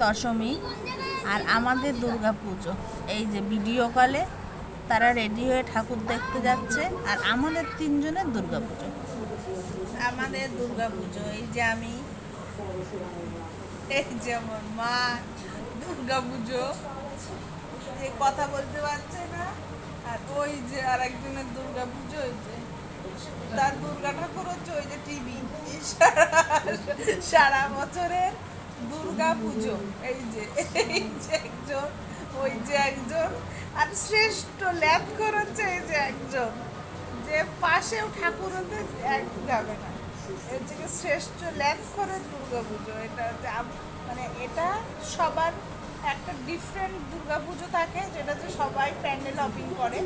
দশমী আর আমাদের দুর্গা পুজো। এই যে ভিডিও কলে তারা রেডি হয়ে ঠাকুর দেখতে যাচ্ছে, আর আমাদের তিনজনের দুর্গা পুজো। আমাদের দুর্গা পুজো, এই যে আমি, এই যে আমার মা। দুর্গা পুজো যে কথা বলতে পারছে না, আর ওই যে আর একজনের দুর্গা পুজো, ওই যে তার দুর্গা ঠাকুর হচ্ছে ওই যে টিভি। সারা বছরের দুর্গা পুজো, এই যে একজন, ওই যে একজন, আর শ্রেষ্ঠ ল্যাপকর হচ্ছে এই যে একজন, যে পাশেও ঠাকুর হতে এক যাবে না। এর থেকে শ্রেষ্ঠ ল্যাপকরের দুর্গা পুজো এটা হচ্ছে। মানে এটা সবার একটা ডিফারেন্ট দুর্গা পুজো থাকে, যেটা হচ্ছে সবাই প্যান্ডেল হপিং করে,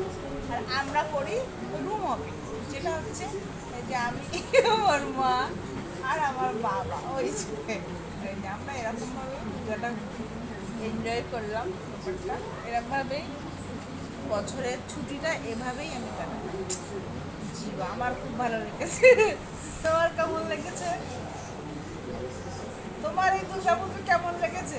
আর আমরা করি রুম হপিং। যেটা হচ্ছে যে আমি, আমার মা আর আমার বাবা, ওই যে আমরা এরকমভাবে পুজোটা এনজয় করলাম। ব্যাপারটা এরকমভাবেই বছরের ছুটিটা এভাবেই আমি কাটাই। জীবা, আমার খুব ভালো লেগেছে। তোমার কেমন লেগেছে? তোমার এই দুর্গা পুজো কেমন লেগেছে?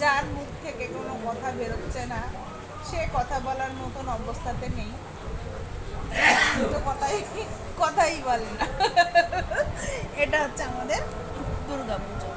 যার মুখ থেকে কোনো কথা বেরোচ্ছে না, সে কথা বলার মতন অবস্থাতে নেই, তো কথাই বলে না। এটা হচ্ছে আমাদের দুর্গা পুজো।